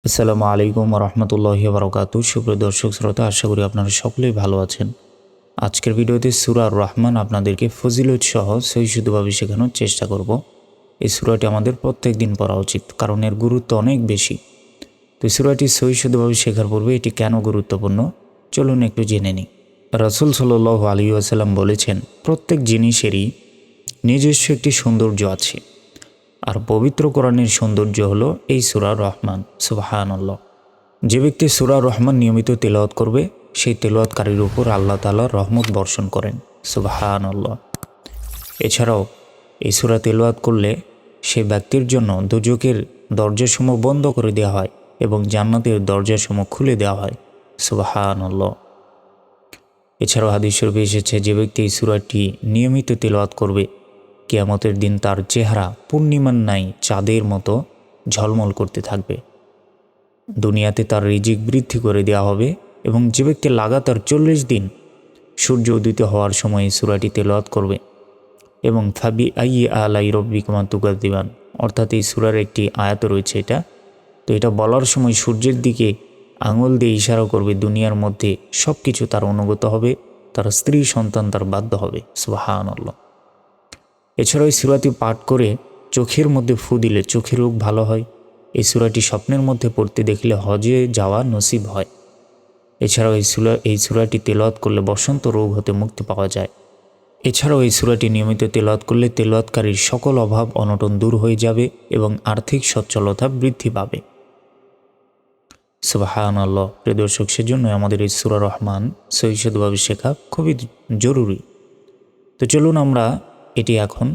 আসসালামু আলাইকুম রহমতুল্লাহি বারাকাতুহু। সুপ্রিয় দর্শক শ্রোতা, আশা করি আপনারা সকলেই ভালো আছেন। আজকের ভিডিওতে সূরা আর রহমান আপনাদেরকে ফজিলত সহ সহিষ্ণুভাবে শেখানোর চেষ্টা করব। এই সূরাটি আমাদের প্রত্যেক দিন পড়া উচিত, কারণ এর গুরুত্ব অনেক বেশি। তো সূরাটি সহিষ্ণুভাবে শেখার পূর্বে এটি কেন গুরুত্বপূর্ণ চলুন একটু জেনে নিই। রাসূল সাল্লাল্লাহু আলাইহি ওয়াসাল্লাম বলেছেন, প্রত্যেক জিনিসেরই নিজস্ব একটি সৌন্দর্য আছে, আর পবিত্র কোরআনের সৌন্দর্য হলো এই সূরা রহমান। সুবহানাল্লাহ। যে ব্যক্তি সূরা রহমান নিয়মিত তেলাওয়াত করবে, সেই তেলাওয়াতকারীর উপর আল্লাহ তাআলা রহমত বর্ষণ করেন। সুবহানাল্লাহ। এছাড়াও এই সূরা তেলাওয়াত করলে সেই ব্যক্তির জন্য দুজকের দরজাসমূহ বন্ধ করে দেওয়া হয় এবং জান্নাতের দরজাসমূহ খুলে দেওয়া হয়। সুবহানাল্লাহ। এছাড়াও হাদিস শরীফে এসেছে, যে ব্যক্তি এই সূরাটি নিয়মিত তেলাওয়াত করবে, কিয়ামতের দিন তার চেহারা পূর্ণিমার ন্যায় চাঁদের মতো ঝলমল করতে থাকবে। দুনিয়াতে তার রিজিক বৃদ্ধি করে দেওয়া হবে। এবং যে ব্যক্তি লাগাতার 40 দিন সূর্য উদিত হওয়ার সময় এই সূরাটি তেলাওয়াত করবে এবং ফাবি আইয়ি আলাই রব্বিকুমা তুকাযযিবান, অর্থাৎ এই সূরার একটি আয়াত রয়েছে এটা, তো এটা বলার সময় সূর্যের দিকে আঙুল দিয়ে ইশারা করবে, দুনিয়ার মধ্যে সব কিছু তার অনুগত হবে, তার স্ত্রী সন্তান তার বাধ্য হবে। সুবহানাল্লাহ। এছাড়াও এই সূরাটি পাঠ করে চোখের মধ্যে ফু দিলে চোখের রোগ ভালো হয়। এই সূরাটি স্বপ্নের মধ্যে পড়তে দেখলে হজে যাওয়া নসিব হয়। এছাড়াও এই সূরাটি তেলাওয়াত করলে বসন্ত রোগ হতে মুক্তি পাওয়া যায়। এছাড়াও এই সূরাটি নিয়মিত তেলাওয়াত করলে তেলাওয়াতকারীর সকল অভাব অনটন দূর হয়ে যাবে এবং আর্থিক সচ্ছলতা বৃদ্ধি পাবে। সুবহানাল্লাহ। প্রিয় দর্শক, সেজন্য আমাদের এই সূরা রহমান সহিষ্ণুভাবে শেখা খুবই জরুরি। তো চলুন আমরা এটি এখন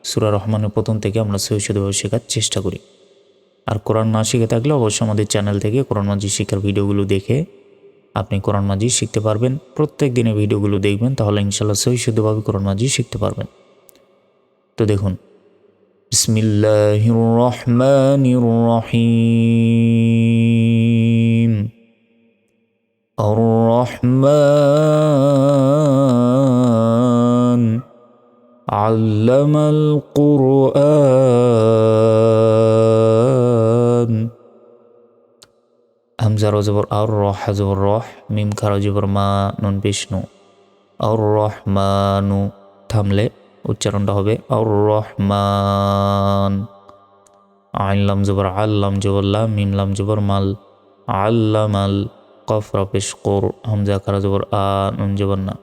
সূরা রহমানের প্রথম থেকে আমরা সহিষ্ণুভাবে শেখার চেষ্টা করি। আর কোরআন না শিখে থাকলে অবশ্যই আমাদের চ্যানেল থেকে কোরআন মাজিদ শিক্ষার ভিডিওগুলো দেখে আপনি কোরআন মাজিদ শিখতে পারবেন। প্রত্যেক দিনে ভিডিওগুলো দেখবেন, তাহলে ইনশাআল্লাহ সহিষ্ণুভাবে কোরআন মাজিদ শিখতে পারবেন। তো দেখুন, বিসমিল্লাহির রহমানির রহিম। আর রহমান আল্লামাল কুরআন। হামজা রজবর আর, রহ হাজবর রহ, মিম খারা জবর মা, নুন বিষ্ণু। আর রহমানু, থামলে উচ্চারণটা হবে আর রহমান। আইন লাম জবর আল্লাম জবর লাম, মিম লাম জবর মাল, আল্লামাল। কফ রপেশ কোর, হামজা খারা জবর আ, নুন জবর না।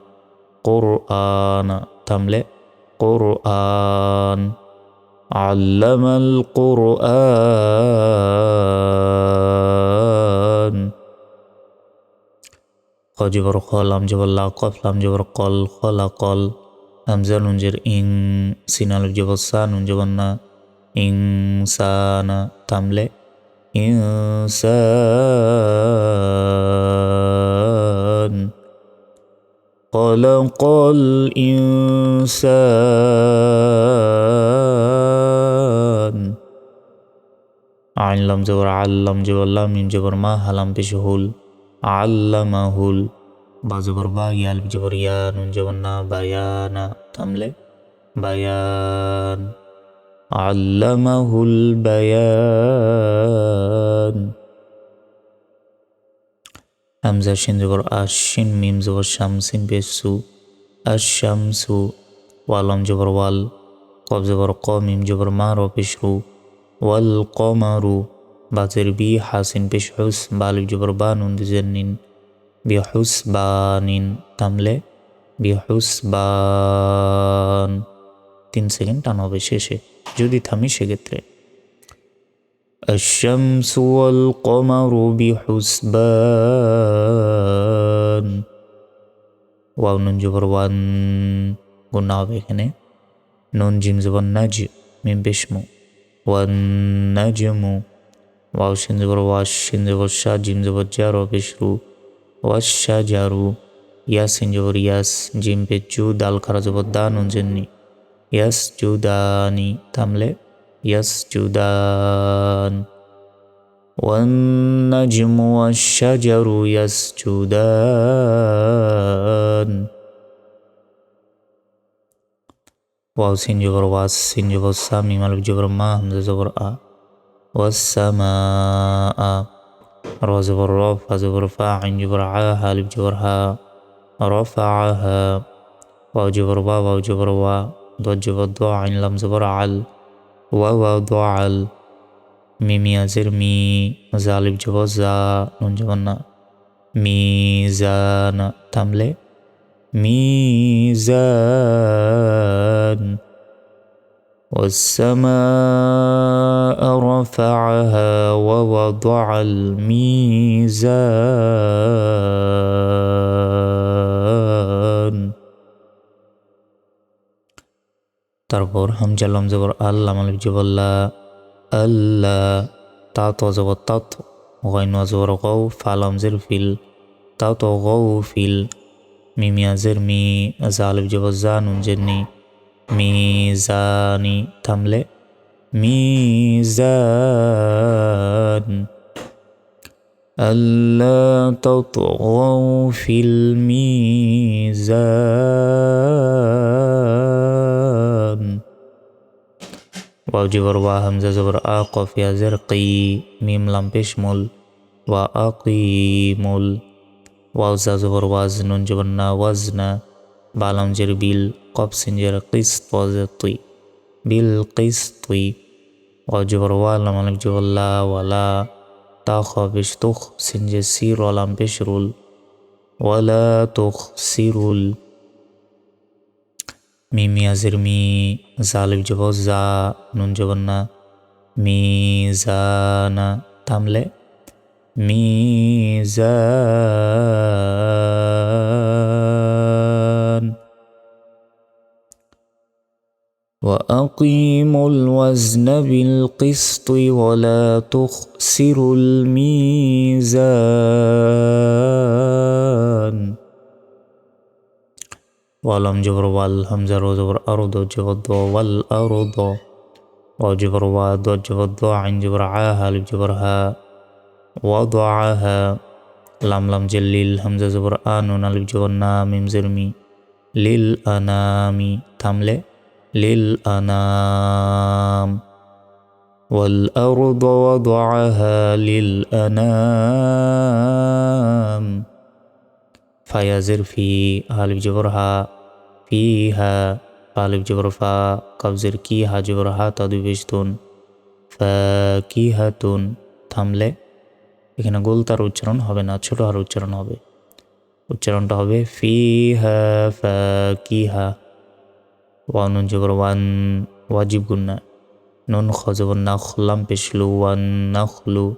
কোর আনা, থামলে কোরআন। আল্লামাল কোরআন। খ জবর খ, লাম জবর লা, কফ লাম জবর কল, খলা কল। হামজা নুন জের ইং, সিন আলিফ জবর সা, নুন জবর না। ইনসানা, থামলে ইনসান। খলাকাল ইনসান। আইন লাম জবর আল্লাম জবর লাম, মিম জবর মা, হালাম পেশ হুল, আল্লামাহুল। বা জবর বা, ইয়া আলিফ জবর ইয়া, নুন জবর না, বায়ানা, থামলে বায়ান। আল্লামাহুল বায়ান। হামজা শিন জবর আশিন, মিম জবর শামসিন পেশু, আশামসু। ওয়ালাম জবর ওয়াল, কব জবর ক, মিম জবর মা, র পেশ রু, ওয়াল কমারু। বাজের বি, হাসিন পেশ হুস, বা আলিফ জবর বা, নুন জের নিন, বিহুস বানিন, থামলে বিহুস বান। 3 সেকেন্ড টান হবে শেষে, যদি থামি সেক্ষেত্রে। আশ-শামসু ওয়াল কমারু বিহুসবান। ওয়াও নুন জবর ওয়ান, গুণা হবে এখানে। নুন জিম জবর নাজ, মিম পেশমু, ওয়ান নাজমু। ওয়াও শিন জবর ওয়াশ, শিন জবর শাহ, জিম জবর জা, র পেশরু, ওয়াশা জারু। ইয়াস সিন জবর ইয়াস, জিম পেচু, দাল খারা জবর দা, নুন জেননি, ইয়াস জুদানি, থামলে ইয়াস জুদান। ওয়ান নাজমু ওয়াশ-শাজারু ইয়াসজুদান। ওয়াও সিন জবর ওয়াস, সিন জবর সা, মিম আলিফ জবর মা, হামজা জবর আ, ওয়াস-সামা। র জবর র, ফা জবর ফা, আইন জবর আ, হা আলিফ জবর হা, রফাআহা। ওয়াও জবর ওয়া, ওয়াও জবর ওয়া, দদ জবর দ, আইন লাম জবর আল, ওয়াও ওয়াও দ আল। মিম ইয়াজের মি, জা আলিফ জবর জা, নুন জবর না, মিজানা। থামলে মিজান। والسماء رفعها ووضع الميزان। তারপর হামজা লাম জবর আল, লাম আলিফ জবর লা, আল্লাহ। তা তো জবর তাত, গাইন জবর গাও, ফা লাম জের ফিল, তা তো গাও ফিল। মিম ইয়াজের মি, জা আলিফ জবর জা, নুন জের নি, মিজানি। থামলে মিজান। আল্লা তাতগাউ ফিল মিজান। ওয়াও জবর ওয়া, হামজা জবর আ, কফ ইয়া জের কি, মিম লাম পেশ মুল, ওয়া আকিমুল। ওয়াও জা জবর ওয়াজ, নুন জবর না, ওয়াজনা। বা লাম জের বিল, কফ সিন জের কিসত, ওয়া জের তুই, বিল কিসতি। ওয়াও জবর ওয়া, লাম আলিফ জবর লা, ওয়ালা। তা খ পেশ তুখ, সিন জের সির, ওয়া লাম পেশ রুল, ওয়ালা তুখসিরুল। মিম ইয়াজের মি, জা আলিফ জবর জা, নুন জবর না, মিজানা। থামলে মিজান। وأقيموا الوزن بالقسط ولا تخسروا الميزان। ওয়ালাম জবর ওয়াল, হামজা রো জবর আরো, দ জবর দ, ওয়াল আরো দ। ওয়াও জবর ওয়া, দ জবর দ, আইন জবর আ, হা আলিফ জবর হা, ওয়াদাআহা। লাম লাম জের লিল, হামজা জবর আ, নুন আলিফ জবর না, মিম জের মি, লিল আনামি। থামলে লিল আনাম। والأرض وضعها للأنام। ফায়াজের ফি, আলিফ জবর হা, ফিহা। আলিফ জবর ফা, কবজের কি, হা জবর হা, তা দুই পেশ তুন, ফাকিহাতুন। থামলে এখানে গোল তার উচ্চারণ হবে না, ছোট হার উচ্চারণ হবে। উচ্চারণটা হবে ফিহা ফাকিহা। ওয়া নুন জবর ওয়ান, ওয়াজিব গুন্না, নুন খ জবর না, খলাম পেশলু, ওয়ান নাখলু।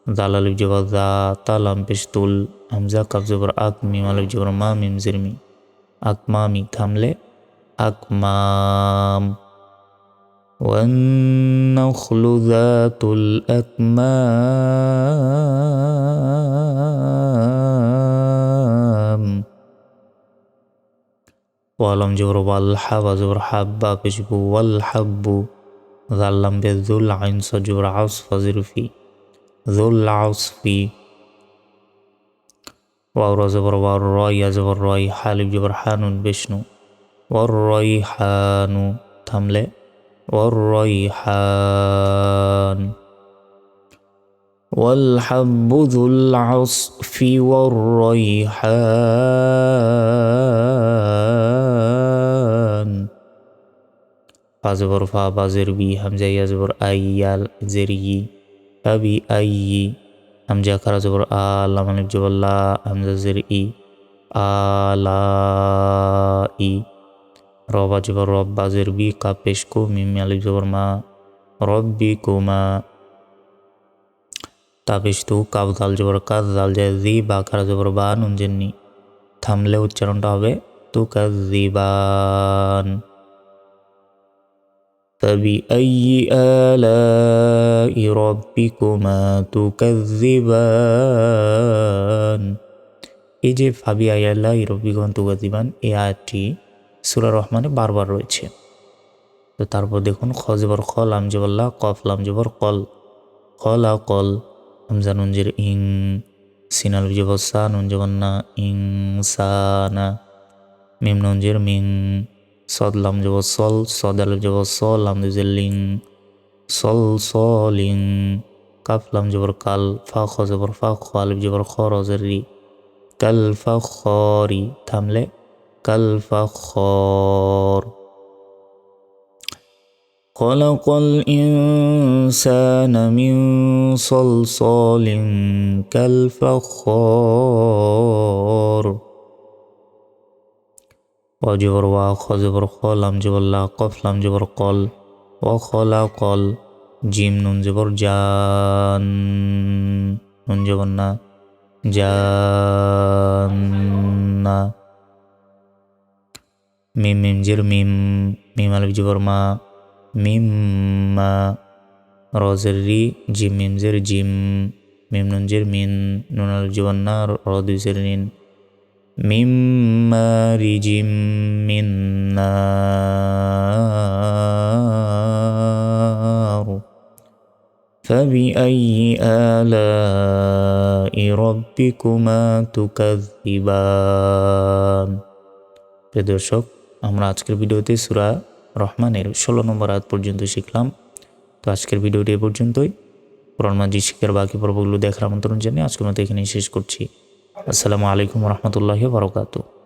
দাল আলিফ জবর দা, তালাম পেশ তুল, হামজা কাফ জবর আক, মিম আলিফ জবর মা, মিম জের মি, আকমামি। থামলে আকমাম। والنخل ذات الأكمام। ওয়ালাম জবর ওয়াল, হাবা জবর হাব্বা পেশবু, ওয়াল হাব্বু। জাল্লাম বে যুল, আইন স জবর আউস, ফাজির ফি, যুল আউসফি। ওয়াও র জবর ওয়ার, র ইয়া জবর রয়, হালিফ জবর হানুন বিষ্ণু, ওয়ার রয় হানু। থামলে والريحان। والحب ذو العصف والريحان। فازبر فا، بازر بي، همزة يزبر أيال زري، أبي أي. همزة كرا زبر آ، لام ألف جبر لا، همزة زري، آلائي। রবা জবর রব, বাজের বি, কাপ পেশ কু, মিম আলিফ জবর মা, রব্বি কুমা। তাপেশ তু, কাব দাল জবর কাজ, দাল যায় জি, বা খারা জবর বা, নুন জেননি। থামলে উচ্চারণটা হবে তুকাজ্জিবান। فبأي آلاء ربكما تكذبان। এই যে ফাবি আয়াল্লাহি রব্বিকুমা তুকাজ্জিবান, এই আয়াতটি সূরা রহমানে বারবার রয়েছে। তো তারপর দেখুন, খ জবর খ, লাম জবর লা, কফ লাম জবর কল, কলা কল। হামজা নুন জের ইং, সিন আলিফ জবর সা, নুন জবর না, ইং সানা। মিম নুন জের মিং, সদ লাম জবর সল, সদ আলিফ জবর সল, লাম জের লিং, সল সলিং। কাফ লাম জবর কাল, ফা খ জবর ফা, খ আলিফ জবর খ, র জের রি, কাল ফা খরি, থামলে কাল ফা খর। খলাকাল ইনসানা মিন সলসালিন কাল ফাখর। ওয়া জবর ওয়া, খ জবর খ, লাম জবর লা, কফ লাম জবর কল, ওয়া খলাকল, জিম নুন জবর জান, নুন জবর না, জান্না। মিম মিম জের মিম, মিম আলিফ জবর মা, মিম মা, র জের রি, জিম মিম জের জিম, মিম নুন জের মিন, নুন আলিফ জবর না, র দুই জের নিন, মিম মারিজিম মিন নার। فبأي آلاء ربكما تكذبان। প্রিয় দর্শক, আমরা আজকের ভিডিওতে সূরা রহমানের 16 নম্বর আয়াত পর্যন্ত শিখলাম। তো আজকের ভিডিওটি এ পর্যন্তই। কোরআন মাজিদ শিক্ষার বাকি পর্বগুলো দেখার আমন্ত্রণ জানিয়ে আজকের মতো এখানেই শেষ করছি। আসসালামু আলাইকুম রহমতুল্লাহি ওয়া বারাকাতুহু।